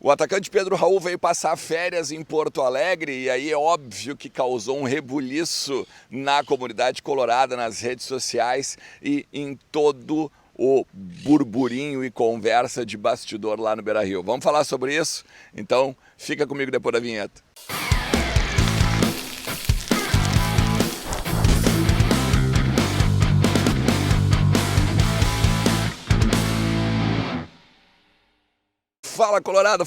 O atacante Pedro Raul veio passar férias em Porto Alegre e aí é óbvio que causou um rebuliço na comunidade colorada, nas redes sociais e em todo o burburinho e conversa de bastidor lá no Beira-Rio. Vamos falar sobre isso? Então fica comigo depois da vinheta. Fala Colorado,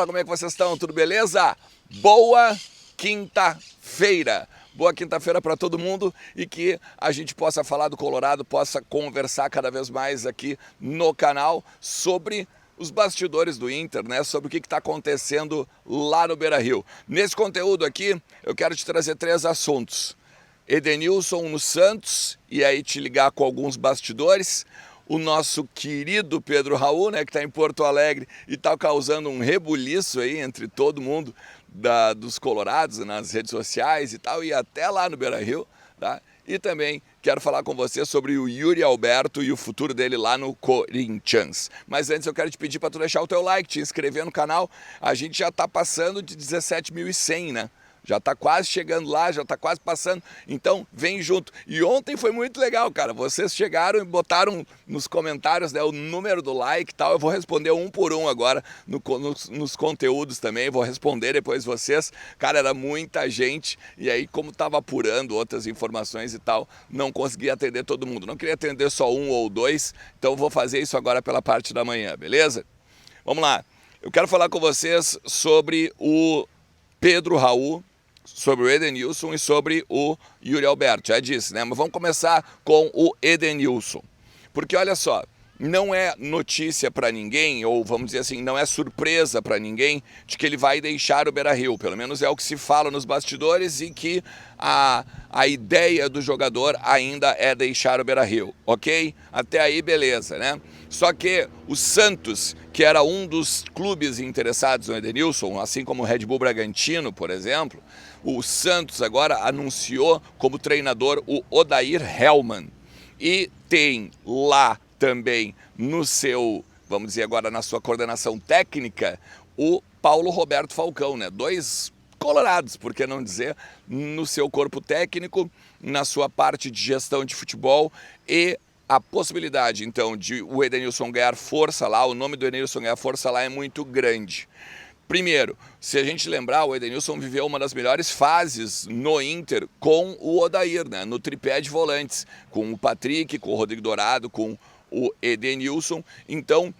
como é que vocês estão? Tudo beleza? Boa quinta-feira! Boa quinta-feira para todo mundo e que a gente possa falar do Colorado, possa conversar cada vez mais aqui no canal sobre os bastidores do Inter, né? Sobre o que está acontecendo lá no Beira-Rio. Nesse conteúdo aqui, eu quero te trazer 3 assuntos. Edenilson no Santos, e aí te ligar com alguns bastidores. O nosso querido Pedro Raul, né, que está em Porto Alegre e está causando um rebuliço aí entre todo mundo dos colorados nas redes sociais e tal, e até lá no Beira-Rio, tá? E também quero falar com você sobre o Yuri Alberto e o futuro dele lá no Corinthians. Mas antes eu quero te pedir para tu deixar o teu like, te inscrever no canal. A gente já está passando de 17.100, né? Já está quase chegando lá, já está quase passando, então vem junto. E ontem foi muito legal, cara, vocês chegaram e botaram nos comentários, né, o número do like e tal. Eu vou responder um por um agora nos conteúdos também, vou responder depois vocês. Cara, era muita gente e aí como estava apurando outras informações e tal, não consegui atender todo mundo. Não queria atender só um ou dois, então vou fazer isso agora pela parte da manhã, beleza? Vamos lá, eu quero falar com vocês sobre o Pedro Raul, sobre o Edenilson e sobre o Yuri Alberto, já disse, né? Mas vamos começar com o Edenilson. Porque olha só, não é notícia para ninguém, ou vamos dizer assim, não é surpresa para ninguém de que ele vai deixar o Beira-Rio. Pelo menos é o que se fala nos bastidores e que a ideia do jogador ainda é deixar o Beira-Rio, ok? Até aí beleza, né? Só que o Santos, que era um dos clubes interessados no Edenilson, assim como o Red Bull Bragantino, por exemplo, o Santos agora anunciou como treinador o Odair Hellmann. E tem lá também no seu, vamos dizer agora, na sua coordenação técnica, o Paulo Roberto Falcão, né? 2 colorados, por que não dizer, no seu corpo técnico, na sua parte de gestão de futebol e a possibilidade, então, de o Edenilson ganhar força lá, o nome do Edenilson ganhar força lá é muito grande. Primeiro, se a gente lembrar, o Edenilson viveu uma das melhores fases no Inter com o Odair, né? No tripé de volantes, com o Patrick, com o Rodrigo Dourado, com o Edenilson. Então,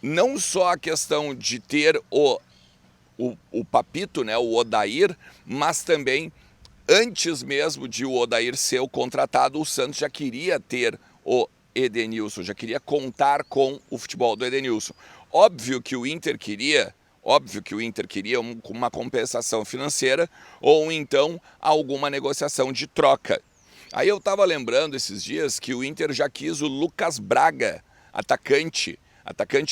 não só a questão de ter o Papito, né? O Odair, mas também, antes mesmo de o Odair ser o contratado, o Santos já queria ter o Edenilson, já queria contar com o futebol do Edenilson. Óbvio que o Inter queria uma compensação financeira ou então alguma negociação de troca. Aí eu estava lembrando esses dias que o Inter já quis o Lucas Braga, atacante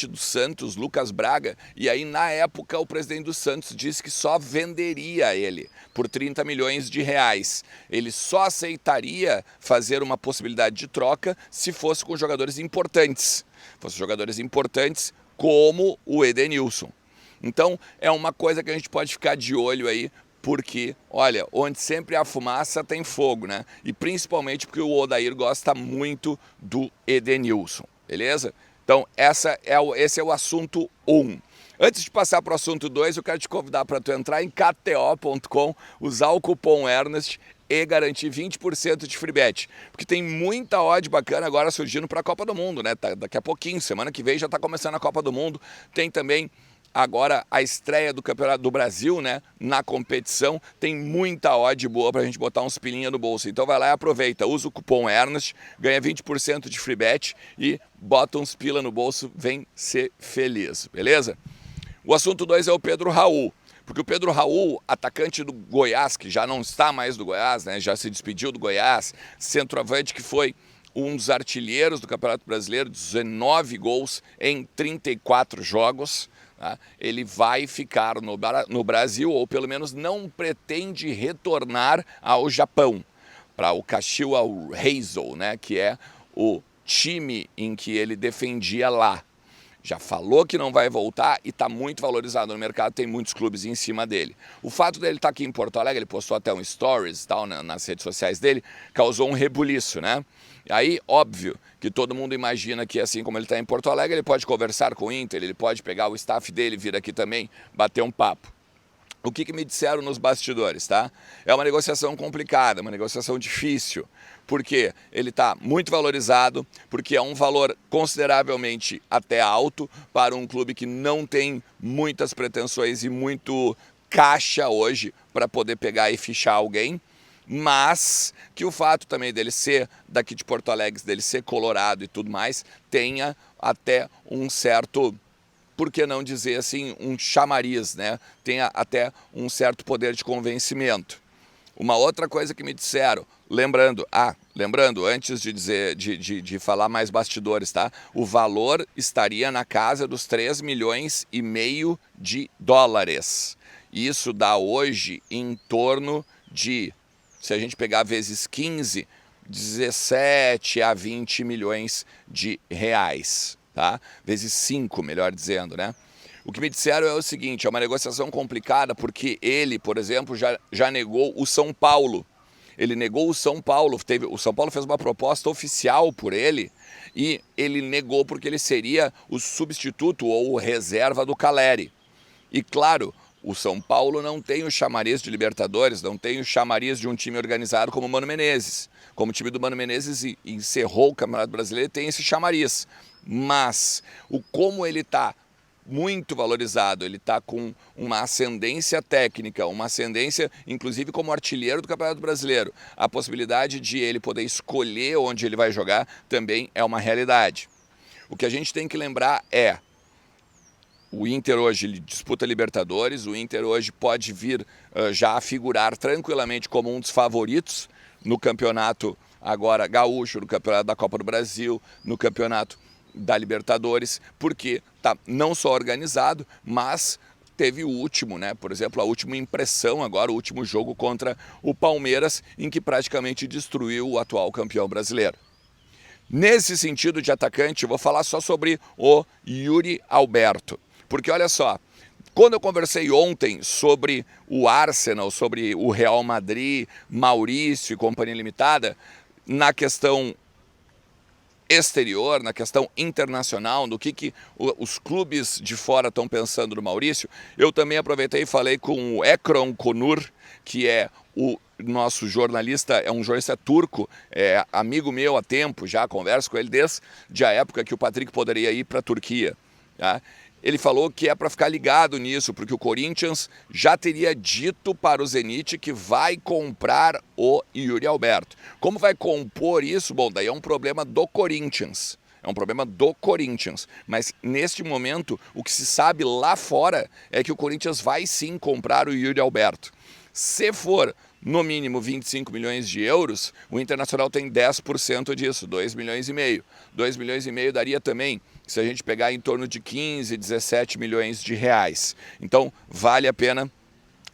do Santos, Lucas Braga, e aí na época o presidente do Santos disse que só venderia ele por 30 milhões de reais. Ele só aceitaria fazer uma possibilidade de troca se fosse com jogadores importantes. Fossem jogadores importantes como o Edenilson. Então é uma coisa que a gente pode ficar de olho aí, porque, olha, onde sempre há fumaça tem fogo, né? E principalmente porque o Odair gosta muito do Edenilson, beleza? Então esse é o assunto 1. Antes de passar para o assunto 2, eu quero te convidar para tu entrar em kto.com, usar o cupom Ernest e garantir 20% de free bet, porque tem muita odd bacana agora surgindo para a Copa do Mundo, né? Daqui a pouquinho, semana que vem já está começando a Copa do Mundo, tem também agora a estreia do Campeonato do Brasil, né, na competição, tem muita odd boa pra gente botar uns pilinha no bolso. Então vai lá e aproveita, usa o cupom Ernest, ganha 20% de free bet e bota uns pila no bolso, vem ser feliz, beleza? O assunto 2 é o Pedro Raul, porque o Pedro Raul, atacante do Goiás, que já não está mais do Goiás, né, já se despediu do Goiás, centroavante que foi um dos artilheiros do Campeonato Brasileiro, 19 gols em 34 jogos, tá? Ele vai ficar no Brasil, ou pelo menos não pretende retornar ao Japão, para o Kashiwa Reysol, né, que é o time em que ele defendia lá. Já falou que não vai voltar e está muito valorizado no mercado, tem muitos clubes em cima dele. O fato dele estar aqui em Porto Alegre, ele postou até um stories e tal, nas redes sociais dele, causou um rebuliço, né? E aí, óbvio que todo mundo imagina que assim como ele está em Porto Alegre, ele pode conversar com o Inter, ele pode pegar o staff dele, vir aqui também, bater um papo. O que me disseram nos bastidores, tá? É uma negociação complicada, uma negociação difícil, porque ele está muito valorizado, porque é um valor consideravelmente até alto para um clube que não tem muitas pretensões e muito caixa hoje para poder pegar e fichar alguém, mas que o fato também dele ser daqui de Porto Alegre, dele ser colorado e tudo mais, tenha até um certo... por que não dizer assim, um chamariz, né? Tenha até um certo poder de convencimento. Uma outra coisa que me disseram, lembrando, antes de dizer, de falar mais bastidores, tá? O valor estaria na casa dos 3,5 milhões de dólares. Isso dá hoje em torno de, se a gente pegar vezes 15, 17 a 20 milhões de reais. Tá? Vezes 5, melhor dizendo, né? O que me disseram é o seguinte, é uma negociação complicada porque ele, por exemplo, já negou o São Paulo. Ele negou o São Paulo, o São Paulo fez uma proposta oficial por ele e ele negou porque ele seria o substituto ou o reserva do Caleri. E claro, o São Paulo não tem o chamariz de Libertadores, não tem o chamariz de um time organizado como o Mano Menezes. Como o time do Mano Menezes encerrou o Campeonato Brasileiro, tem esse chamariz. Mas como ele está muito valorizado, ele está com uma ascendência técnica, uma ascendência inclusive como artilheiro do Campeonato Brasileiro, a possibilidade de ele poder escolher onde ele vai jogar também é uma realidade. O que a gente tem que lembrar é, o Inter hoje ele disputa Libertadores, o Inter hoje pode vir já a figurar tranquilamente como um dos favoritos no campeonato agora gaúcho, no campeonato da Copa do Brasil, no campeonato da Libertadores, porque tá não só organizado, mas teve o último, né? Por exemplo, a última impressão agora, o último jogo contra o Palmeiras, em que praticamente destruiu o atual campeão brasileiro. Nesse sentido de atacante, eu vou falar só sobre o Yuri Alberto, porque olha só, quando eu conversei ontem sobre o Arsenal, sobre o Real Madrid, Maurício e Companhia Limitada, na questão exterior, na questão internacional, do que os clubes de fora estão pensando no Maurício, eu também aproveitei e falei com o Ekron Konur, que é o nosso jornalista, é um jornalista turco, é amigo meu há tempo, já converso com ele desde a época que o Patrick poderia ir para a Turquia. Tá? Ele falou que é para ficar ligado nisso, porque o Corinthians já teria dito para o Zenit que vai comprar o Yuri Alberto. Como vai compor isso? Bom, daí é um problema do Corinthians. É um problema do Corinthians. Mas neste momento, o que se sabe lá fora é que o Corinthians vai sim comprar o Yuri Alberto. Se for no mínimo 25 milhões de euros, o Internacional tem 10% disso, 2,5 milhões. 2,5 milhões daria também, se a gente pegar em torno de 15, 17 milhões de reais. Então, vale a pena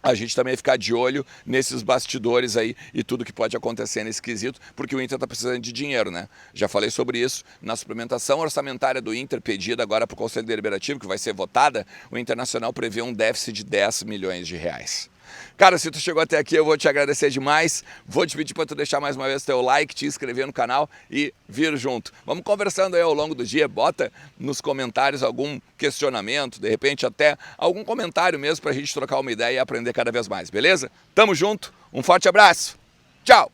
a gente também ficar de olho nesses bastidores aí e tudo que pode acontecer nesse quesito, porque o Inter está precisando de dinheiro, né? Já falei sobre isso na suplementação orçamentária do Inter, pedida agora para o Conselho Deliberativo, que vai ser votada, o Internacional prevê um déficit de 10 milhões de reais. Cara, se tu chegou até aqui, eu vou te agradecer demais. Vou te pedir para tu deixar mais uma vez teu like, te inscrever no canal e vir junto. Vamos conversando aí ao longo do dia. Bota nos comentários algum questionamento, de repente até algum comentário mesmo para a gente trocar uma ideia e aprender cada vez mais, beleza? Tamo junto, um forte abraço. Tchau!